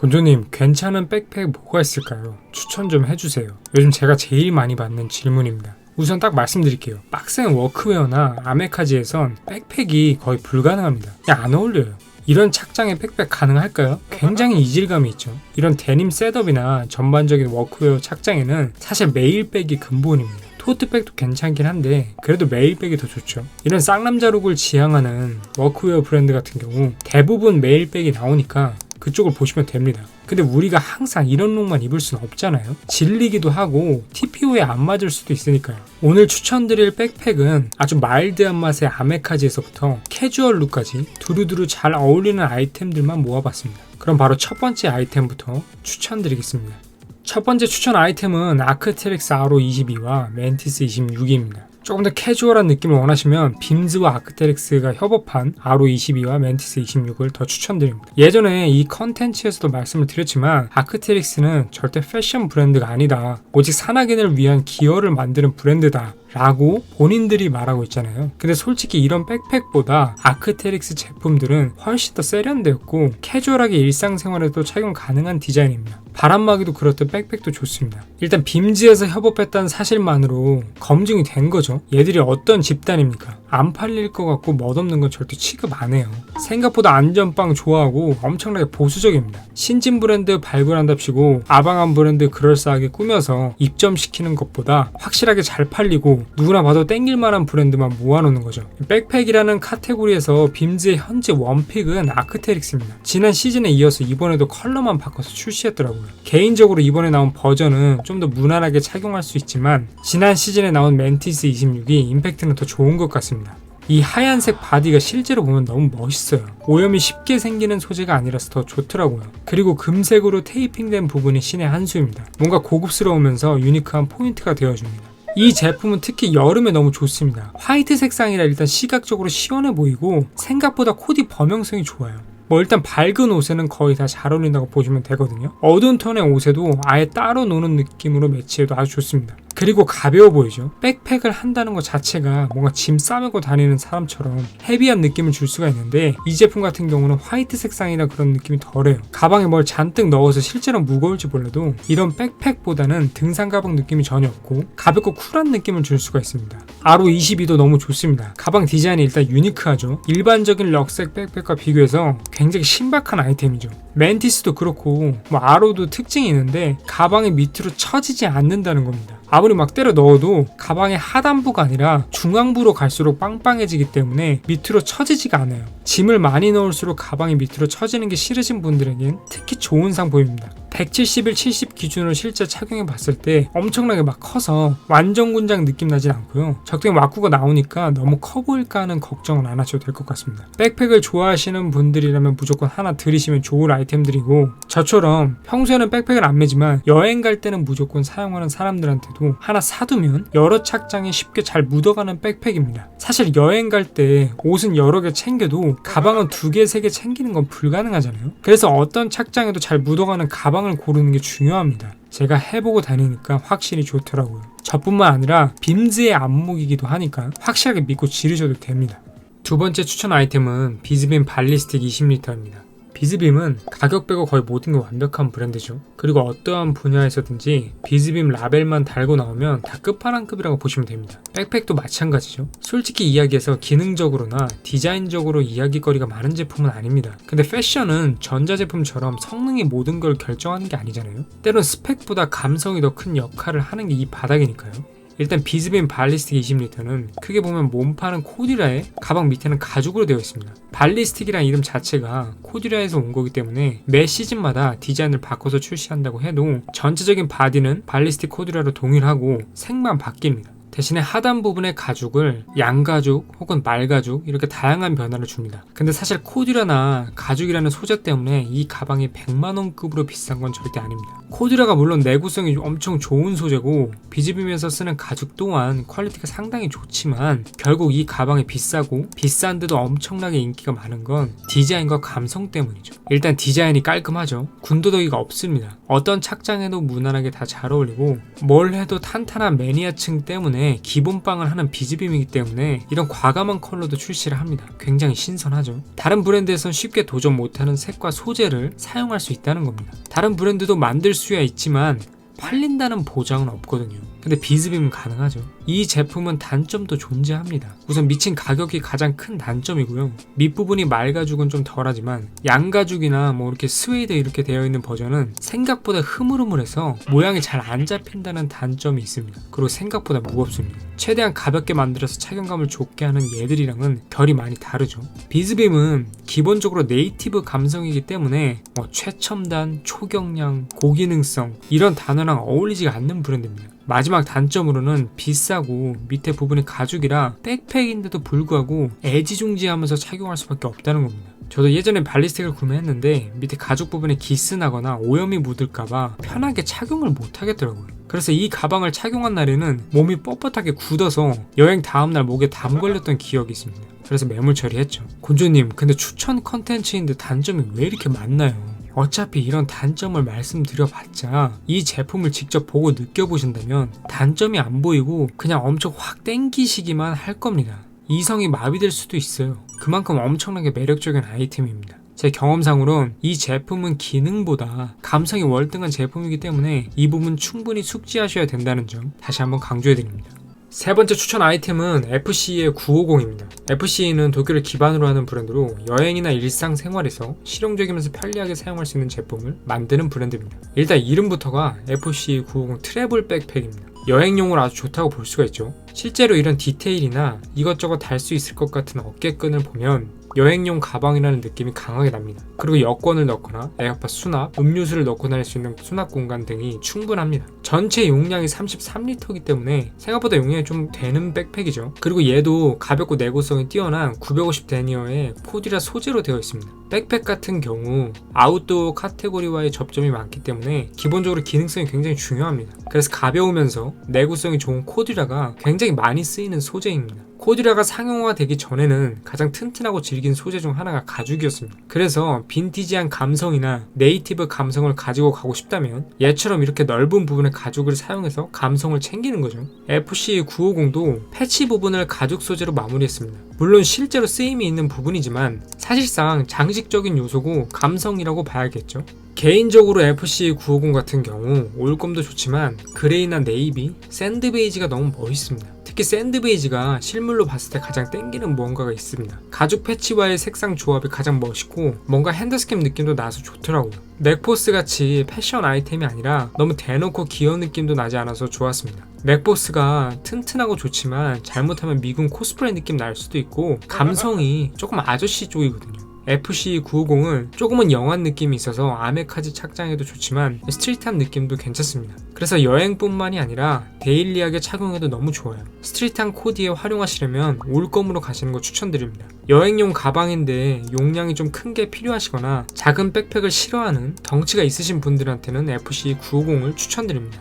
곤조님, 괜찮은 백팩 뭐가 있을까요? 추천 좀 해주세요. 요즘 제가 제일 많이 받는 질문입니다. 우선 딱 말씀드릴게요. 빡센 워크웨어나 아메카지에선 백팩이 거의 불가능합니다. 그냥 안 어울려요. 이런 착장의 백팩 가능할까요? 굉장히 이질감이 있죠. 이런 데님 셋업이나 전반적인 워크웨어 착장에는 사실 메일백이 근본입니다. 토트백도 괜찮긴 한데 그래도 메일백이 더 좋죠. 이런 쌍남자 룩을 지향하는 워크웨어 브랜드 같은 경우 대부분 메일백이 나오니까 그쪽을 보시면 됩니다. 근데 우리가 항상 이런 룩만 입을 수는 없잖아요. 질리기도 하고 TPO에 안 맞을 수도 있으니까요. 오늘 추천드릴 백팩은 아주 마일드한 맛의 아메카지에서부터 캐주얼 룩까지 두루두루 잘 어울리는 아이템들만 모아봤습니다. 그럼 바로 첫 번째 아이템부터 추천드리겠습니다. 첫 번째 추천 아이템은 아크테릭스 RO22와 멘티스 26입니다. 조금 더 캐주얼한 느낌을 원하시면 빔즈와 아크테릭스가 협업한 RO22와 멘티스 26을 더 추천드립니다. 예전에 이 컨텐츠에서도 말씀을 드렸지만 아크테릭스는 절대 패션 브랜드가 아니다. 오직 산악인을 위한 기어를 만드는 브랜드다. 라고 본인들이 말하고 있잖아요. 근데 솔직히 이런 백팩보다 아크테릭스 제품들은 훨씬 더 세련되었고 캐주얼하게 일상생활에도 착용 가능한 디자인입니다. 바람막이도 그렇듯 백팩도 좋습니다. 일단 빔즈에서 협업했다는 사실만으로 검증이 된 거죠. 얘들이 어떤 집단입니까? 안 팔릴 것 같고 멋없는 건 절대 취급 안 해요. 생각보다 안전빵 좋아하고 엄청나게 보수적입니다. 신진 브랜드 발굴한답시고 아방한 브랜드 그럴싸하게 꾸며서 입점시키는 것보다 확실하게 잘 팔리고 누구나 봐도 땡길만한 브랜드만 모아놓는 거죠. 백팩이라는 카테고리에서 빔즈의 현재 원픽은 아크테릭스입니다. 지난 시즌에 이어서 이번에도 컬러만 바꿔서 출시했더라고요. 개인적으로 이번에 나온 버전은 좀 더 무난하게 착용할 수 있지만 지난 시즌에 나온 멘티스 26이 임팩트는 더 좋은 것 같습니다. 이 하얀색 바디가 실제로 보면 너무 멋있어요. 오염이 쉽게 생기는 소재가 아니라서 더 좋더라고요. 그리고 금색으로 테이핑된 부분이 신의 한 수입니다. 뭔가 고급스러우면서 유니크한 포인트가 되어줍니다. 이 제품은 특히 여름에 너무 좋습니다. 화이트 색상이라 일단 시각적으로 시원해 보이고 생각보다 코디 범용성이 좋아요. 일단 밝은 옷에는 거의 다 잘 어울린다고 보시면 되거든요. 어두운 톤의 옷에도 아예 따로 노는 느낌으로 매치해도 아주 좋습니다. 그리고 가벼워 보이죠. 백팩을 한다는 것 자체가 뭔가 짐 싸매고 다니는 사람처럼 헤비한 느낌을 줄 수가 있는데 이 제품 같은 경우는 화이트 색상이라 그런 느낌이 덜해요. 가방에 뭘 잔뜩 넣어서 실제로 무거울지 몰라도 이런 백팩보다는 등산 가방 느낌이 전혀 없고 가볍고 쿨한 느낌을 줄 수가 있습니다. RO22도 너무 좋습니다. 가방 디자인이 일단 유니크하죠. 일반적인 럭색 백팩과 비교해서 굉장히 신박한 아이템이죠. 멘티스도 그렇고 RO도 특징이 있는데 가방이 밑으로 처지지 않는다는 겁니다. 아무리 막 때려 넣어도 가방의 하단부가 아니라 중앙부로 갈수록 빵빵해지기 때문에 밑으로 처지지가 않아요. 짐을 많이 넣을수록 가방이 밑으로 처지는 게 싫으신 분들에겐 특히 좋은 상품입니다. 171, 70 기준으로 실제 착용해 봤을 때 엄청나게 막 커서 완전 군장 느낌 나진 않고요. 적당히 와꾸가 나오니까 너무 커 보일까 하는 걱정은 안 하셔도 될 것 같습니다. 백팩을 좋아하시는 분들이라면 무조건 하나 들이시면 좋을 아이템들이고 저처럼 평소에는 백팩을 안 매지만 여행 갈 때는 무조건 사용하는 사람들한테도 하나 사두면 여러 착장에 쉽게 잘 묻어가는 백팩입니다. 사실 여행 갈 때 옷은 여러 개 챙겨도 가방은 2개, 3개 챙기는 건 불가능하잖아요. 그래서 어떤 착장에도 잘 묻어가는 가방을 고르는 게 중요합니다. 제가 해보고 다니니까 확실히 좋더라고요. 저뿐만 아니라 빔즈의 안목이기도 하니까 확실하게 믿고 지르셔도 됩니다. 두 번째 추천 아이템은 비즈빔 발리스틱 20리터입니다. 비즈빔은 가격 빼고 거의 모든 게 완벽한 브랜드죠. 그리고 어떠한 분야에서든지 비즈빔 라벨만 달고 나오면 다 끝판왕급이라고 보시면 됩니다. 백팩도 마찬가지죠. 솔직히 이야기해서 기능적으로나 디자인적으로 이야기거리가 많은 제품은 아닙니다. 근데 패션은 전자제품처럼 성능이 모든 걸 결정하는 게 아니잖아요. 때론 스펙보다 감성이 더 큰 역할을 하는 게 이 바닥이니까요. 일단 비즈빔 발리스틱 20리터는 크게 보면 몸판은 코듀라에 가방 밑에는 가죽으로 되어 있습니다. 발리스틱이라는 이름 자체가 코듀라에서 온 거기 때문에 매 시즌마다 디자인을 바꿔서 출시한다고 해도 전체적인 바디는 발리스틱 코듀라로 동일하고 색만 바뀝니다. 대신에 하단 부분의 가죽을 양가죽 혹은 말가죽 이렇게 다양한 변화를 줍니다. 근데 사실 코듀라나 가죽이라는 소재 때문에 이 가방이 100만원급으로 비싼 건 절대 아닙니다. 코듀라가 물론 내구성이 엄청 좋은 소재고 비즈빔에서 쓰는 가죽 또한 퀄리티가 상당히 좋지만 결국 이 가방이 비싸고 비싼데도 엄청나게 인기가 많은 건 디자인과 감성 때문이죠. 일단 디자인이 깔끔하죠. 군더더기가 없습니다. 어떤 착장에도 무난하게 다 잘 어울리고 뭘 해도 탄탄한 매니아층 때문에 기존에 기본빵을 하는 비즈빔이기 때문에 이런 과감한 컬러도 출시를 합니다. 굉장히 신선하죠. 다른 브랜드에선 쉽게 도전 못하는 색과 소재를 사용할 수 있다는 겁니다. 다른 브랜드도 만들 수야 있지만 팔린다는 보장은 없거든요. 근데 비즈빔은 가능하죠. 이 제품은 단점도 존재합니다. 우선 미친 가격이 가장 큰 단점이고요. 밑부분이 말가죽은 좀 덜하지만 양가죽이나 뭐 이렇게 스웨이드 이렇게 되어 있는 버전은 생각보다 흐물흐물해서 모양이 잘 안 잡힌다는 단점이 있습니다. 그리고 생각보다 무겁습니다. 최대한 가볍게 만들어서 착용감을 좋게 하는 얘들이랑은 결이 많이 다르죠. 비즈빔은 기본적으로 네이티브 감성이기 때문에 최첨단, 초경량, 고기능성 이런 단어랑 어울리지 않는 브랜드입니다. 마지막 단점으로는 비싸고 밑에 부분이 가죽이라 백팩인데도 불구하고 애지중지하면서 착용할 수밖에 없다는 겁니다. 저도 예전에 발리스틱을 구매했는데 밑에 가죽 부분에 기스 나거나 오염이 묻을까봐 편하게 착용을 못하겠더라고요. 그래서 이 가방을 착용한 날에는 몸이 뻣뻣하게 굳어서 여행 다음날 목에 담 걸렸던 기억이 있습니다. 그래서 매물 처리했죠. 곤조님, 근데 추천 컨텐츠인데 단점이 왜 이렇게 많나요? 어차피 이런 단점을 말씀드려봤자 이 제품을 직접 보고 느껴보신다면 단점이 안 보이고 그냥 엄청 확 땡기시기만 할 겁니다. 이성이 마비될 수도 있어요. 그만큼 엄청나게 매력적인 아이템입니다. 제 경험상으론 이 제품은 기능보다 감성이 월등한 제품이기 때문에 이 부분 충분히 숙지하셔야 된다는 점 다시 한번 강조해드립니다. 세 번째 추천 아이템은 FCE의 950입니다. FCE는 독일을 기반으로 하는 브랜드로 여행이나 일상생활에서 실용적이면서 편리하게 사용할 수 있는 제품을 만드는 브랜드입니다. 일단 이름부터가 FCE 950 트래블 백팩입니다. 여행용으로 아주 좋다고 볼 수가 있죠. 실제로 이런 디테일이나 이것저것 달 수 있을 것 같은 어깨끈을 보면 여행용 가방이라는 느낌이 강하게 납니다. 그리고 여권을 넣거나 에어팟 수납, 음료수를 넣고 다닐 수 있는 수납 공간 등이 충분합니다. 전체 용량이 33리터이기 때문에 생각보다 용량이 좀 되는 백팩이죠. 그리고 얘도 가볍고 내구성이 뛰어난 950 데니어의 포디라 소재로 되어 있습니다. 백팩 같은 경우 아웃도어 카테고리와의 접점이 많기 때문에 기본적으로 기능성이 굉장히 중요합니다. 그래서 가벼우면서 내구성이 좋은 코디라가 굉장히 많이 쓰이는 소재입니다. 코디라가 상용화되기 전에는 가장 튼튼하고 질긴 소재 중 하나가 가죽이었습니다. 그래서 빈티지한 감성이나 네이티브 감성을 가지고 가고 싶다면 얘처럼 이렇게 넓은 부분의 가죽을 사용해서 감성을 챙기는 거죠. FCE 950도 패치 부분을 가죽 소재로 마무리했습니다. 물론 실제로 쓰임이 있는 부분이지만 사실상 장식적인 요소고 감성이라고 봐야겠죠. 개인적으로 FCE 950 같은 경우 올검도 좋지만 그레이나 네이비, 샌드 베이지가 너무 멋있습니다. 특히 샌드 베이지가 실물로 봤을 때 가장 땡기는 무언가가 있습니다. 가죽 패치와의 색상 조합이 가장 멋있고 뭔가 핸드스캡 느낌도 나서 좋더라고요. 맥포스 같이 패션 아이템이 아니라 너무 대놓고 귀여운 느낌도 나지 않아서 좋았습니다. 맥보스가 튼튼하고 좋지만 잘못하면 미군 코스프레 느낌 날 수도 있고 감성이 조금 아저씨 쪽이거든요. FCE 950은 조금은 영한 느낌이 있어서 아메카지 착장해도 좋지만 스트릿한 느낌도 괜찮습니다. 그래서 여행뿐만이 아니라 데일리하게 착용해도 너무 좋아요. 스트릿한 코디에 활용하시려면 올검으로 가시는 거 추천드립니다. 여행용 가방인데 용량이 좀 큰 게 필요하시거나 작은 백팩을 싫어하는 덩치가 있으신 분들한테는 FCE 950을 추천드립니다.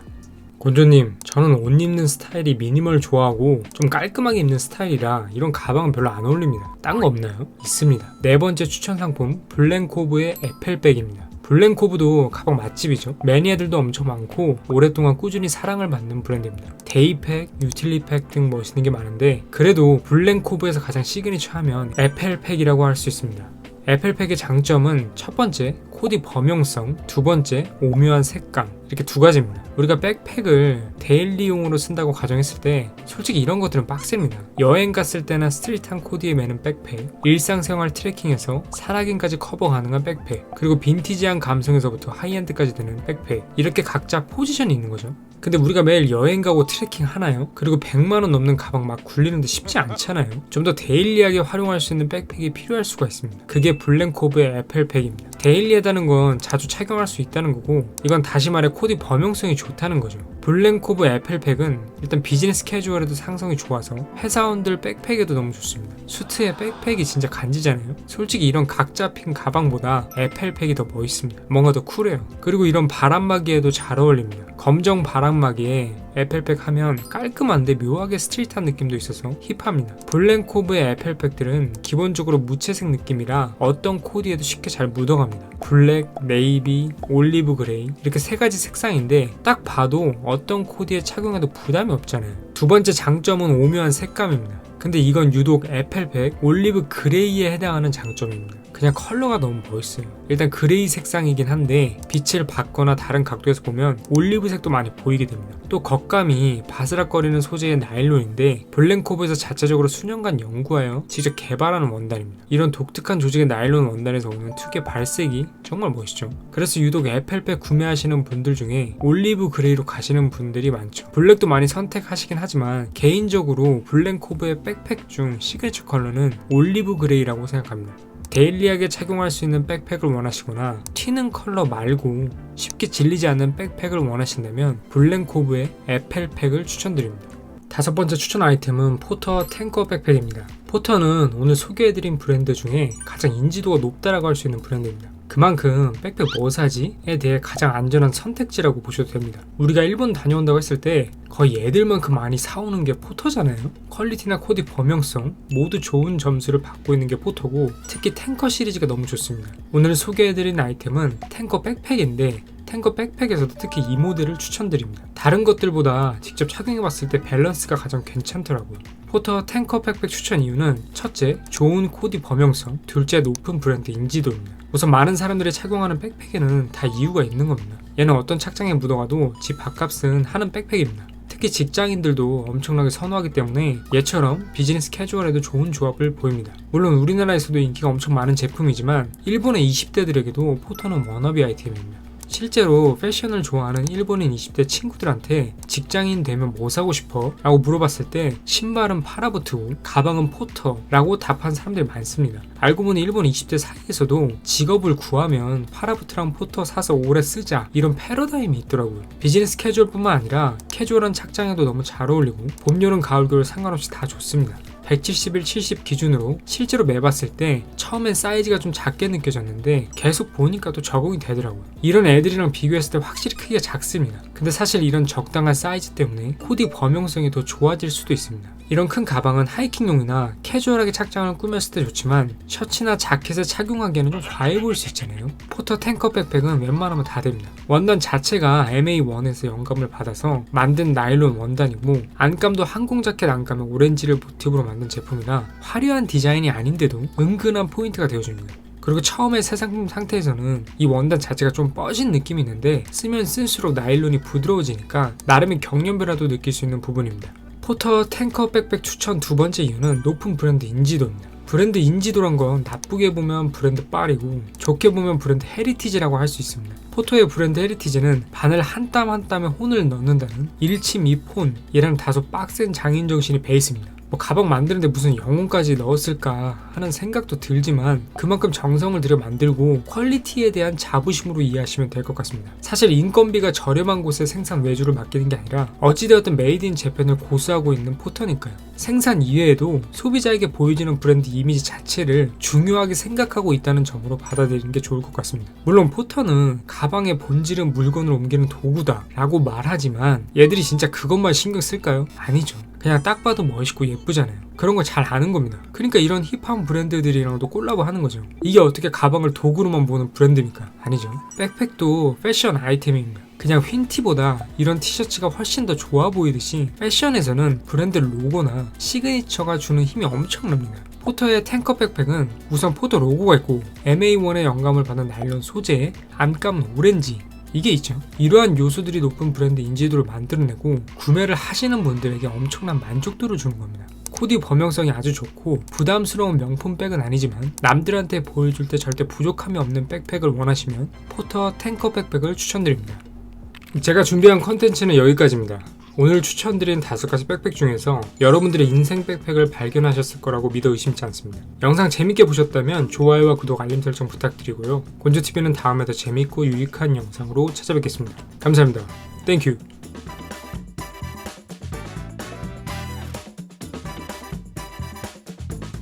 곤조님, 저는 옷 입는 스타일이 미니멀 좋아하고 좀 깔끔하게 입는 스타일이라 이런 가방은 별로 안 어울립니다. 딴 거 없나요? 있습니다. 네 번째 추천 상품 블랭코브의 에펠백입니다. 블랭코브도 가방 맛집이죠. 매니아들도 엄청 많고 오랫동안 꾸준히 사랑을 받는 브랜드입니다. 데이팩, 유틸리팩 등 멋있는 게 많은데 그래도 블랭코브에서 가장 시그니처 하면 에펠팩이라고 할 수 있습니다. 에펠팩의 장점은 첫 번째, 코디 범용성, 두 번째, 오묘한 색감, 이렇게 두 가지입니다. 우리가 백팩을 데일리용으로 쓴다고 가정했을 때 솔직히 이런 것들은 빡셉니다. 여행 갔을 때나 스트릿한 코디에 매는 백팩, 일상생활 트레킹에서 산악인까지 커버 가능한 백팩, 그리고 빈티지한 감성에서부터 하이엔드까지 되는 백팩, 이렇게 각자 포지션이 있는 거죠. 근데 우리가 매일 여행 가고 트레킹 하나요? 그리고 100만원 넘는 가방 막 굴리는데 쉽지 않잖아요. 좀 더 데일리하게 활용할 수 있는 백팩이 필요할 수가 있습니다. 그게 블랭코브의 에펠팩입니다. 데일리하다는 건 자주 착용할 수 있다는 거고 이건 다시 말해 코디 범용성이 좋다는 거죠. 블랭코브 에펠팩은 일단 비즈니스 캐주얼에도 상성이 좋아서 회사원들 백팩에도 너무 좋습니다. 수트에 백팩이 진짜 간지잖아요. 솔직히 이런 각 잡힌 가방보다 에펠팩이 더 멋있습니다. 뭔가 더 쿨해요. 그리고 이런 바람막이에도 잘 어울립니다. 검정 바람막이에 에펠팩 하면 깔끔한데 묘하게 스트릿한 느낌도 있어서 힙합니다. 블랭코브의 에펠팩들은 기본적으로 무채색 느낌이라 어떤 코디에도 쉽게 잘 묻어갑니다. 블랙, 네이비, 올리브 그레이 이렇게 세 가지 색상인데 딱 봐도 어떤 코디에 착용해도 부담이 없잖아요. 두 번째 장점은 오묘한 색감입니다. 근데 이건 유독 에펠팩 올리브 그레이에 해당하는 장점입니다. 그냥 컬러가 너무 멋있어요. 일단 그레이 색상이긴 한데 빛을 받거나 다른 각도에서 보면 올리브색도 많이 보이게 됩니다. 또 겉감이 바스락거리는 소재의 나일론인데 블랭코브에서 자체적으로 수년간 연구하여 직접 개발하는 원단입니다. 이런 독특한 조직의 나일론 원단에서 오는 특유의 발색이 정말 멋있죠. 그래서 유독 에펠팩 구매하시는 분들 중에 올리브 그레이로 가시는 분들이 많죠. 블랙도 많이 선택하시긴 하지만 개인적으로 블랭코브의 백팩 중 시그니처 컬러는 올리브 그레이라고 생각합니다. 데일리하게 착용할 수 있는 백팩을 원하시거나 튀는 컬러 말고 쉽게 질리지 않는 백팩을 원하신다면 블랭코브의 에펠팩을 추천드립니다. 다섯 번째 추천 아이템은 포터 탱커 백팩입니다. 포터는 오늘 소개해드린 브랜드 중에 가장 인지도가 높다라고 할 수 있는 브랜드입니다. 그만큼 백팩 뭐 사지에 대해 가장 안전한 선택지라고 보셔도 됩니다. 우리가 일본 다녀온다고 했을 때 거의 애들만큼 많이 사오는 게 포터잖아요. 퀄리티나 코디 범용성 모두 좋은 점수를 받고 있는 게 포터고 특히 탱커 시리즈가 너무 좋습니다. 오늘 소개해드린 아이템은 탱커 백팩인데 탱커 백팩에서도 특히 이 모델을 추천드립니다. 다른 것들보다 직접 착용해봤을 때 밸런스가 가장 괜찮더라고요. 포터 탱커 백팩 추천 이유는 첫째, 좋은 코디 범용성, 둘째, 높은 브랜드 인지도입니다. 우선 많은 사람들이 착용하는 백팩에는 다 이유가 있는 겁니다. 얘는 어떤 착장에 묻어가도 집 밥값은 하는 백팩입니다. 특히 직장인들도 엄청나게 선호하기 때문에 얘처럼 비즈니스 캐주얼에도 좋은 조합을 보입니다. 물론 우리나라에서도 인기가 엄청 많은 제품이지만 일본의 20대들에게도 포터는 워너비 아이템입니다. 실제로 패션을 좋아하는 일본인 20대 친구들한테 직장인 되면 뭐 사고 싶어? 라고 물어봤을 때 신발은 파라보트고 가방은 포터 라고 답한 사람들이 많습니다. 알고 보니 일본 20대 사이에서도 직업을 구하면 파라보트랑 포터 사서 오래 쓰자 이런 패러다임이 있더라고요. 비즈니스 캐주얼뿐만 아니라 캐주얼한 착장에도 너무 잘 어울리고 봄, 여름, 가을, 겨울 상관없이 다 좋습니다. 171, 70 기준으로 실제로 매봤을 때 처음엔 사이즈가 좀 작게 느껴졌는데 계속 보니까 또 적응이 되더라고요. 이런 애들이랑 비교했을 때 확실히 크기가 작습니다. 근데 사실 이런 적당한 사이즈 때문에 코디 범용성이 더 좋아질 수도 있습니다. 이런 큰 가방은 하이킹용이나 캐주얼하게 착장을 꾸몄을 때 좋지만 셔츠나 자켓에 착용하기에는 좀 과해 보일 수 있잖아요. 포터 탱커 백팩은 웬만하면 다 됩니다. 원단 자체가 MA1에서 영감을 받아서 만든 나일론 원단이고 안감도 항공 자켓 안감에 오렌지를 모티브로 만든 제품이라 화려한 디자인이 아닌데도 은근한 포인트가 되어줍니다. 그리고 처음에 새 상품 상태에서는 이 원단 자체가 좀 뻐진 느낌이 있는데 쓰면 쓸수록 나일론이 부드러워지니까 나름의 경련배라도 느낄 수 있는 부분입니다. 포터 탱커 백팩 추천 두 번째 이유는 높은 브랜드 인지도입니다. 브랜드 인지도란 건 나쁘게 보면 브랜드 빨이고 좋게 보면 브랜드 헤리티지라고 할 수 있습니다. 포터의 브랜드 헤리티지는 바늘 한 땀 한 땀에 혼을 넣는다는 일침이폰이라는 다소 빡센 장인 정신이 베이스입니다. 가방 만드는데 무슨 영혼까지 넣었을까 하는 생각도 들지만 그만큼 정성을 들여 만들고 퀄리티에 대한 자부심으로 이해하시면 될 것 같습니다. 사실 인건비가 저렴한 곳에 생산 외주를 맡기는 게 아니라 어찌되었든 메이드 인 재팬을 고수하고 있는 포터니까요. 생산 이외에도 소비자에게 보여지는 브랜드 이미지 자체를 중요하게 생각하고 있다는 점으로 받아들이는 게 좋을 것 같습니다. 물론 포터는 가방의 본질은 물건을 옮기는 도구다 라고 말하지만 얘들이 진짜 그것만 신경 쓸까요? 아니죠. 그냥 딱 봐도 멋있고 예쁘잖아요. 그런 걸 잘 아는 겁니다. 그러니까 이런 힙한 브랜드들이랑도 콜라보 하는 거죠. 이게 어떻게 가방을 도구로만 보는 브랜드입니까? 아니죠. 백팩도 패션 아이템입니다. 그냥 휜 티보다 이런 티셔츠가 훨씬 더 좋아 보이듯이 패션에서는 브랜드 로고나 시그니처가 주는 힘이 엄청납니다. 포터의 탱커 백팩은 우선 포터 로고가 있고 MA1의 영감을 받은 나일론 소재에 안감은 오렌지 이게 있죠. 이러한 요소들이 높은 브랜드 인지도를 만들어내고 구매를 하시는 분들에게 엄청난 만족도를 주는 겁니다. 코디 범용성이 아주 좋고 부담스러운 명품 백은 아니지만 남들한테 보여줄 때 절대 부족함이 없는 백팩을 원하시면 포터 탱커 백팩을 추천드립니다. 제가 준비한 컨텐츠는 여기까지입니다. 오늘 추천드린 5가지 백팩 중에서 여러분들의 인생 백팩을 발견하셨을 거라고 믿어 의심치 않습니다. 영상 재밌게 보셨다면 좋아요와 구독, 알림 설정 부탁드리고요. 곤조TV는 다음에 더 재밌고 유익한 영상으로 찾아뵙겠습니다. 감사합니다. 땡큐.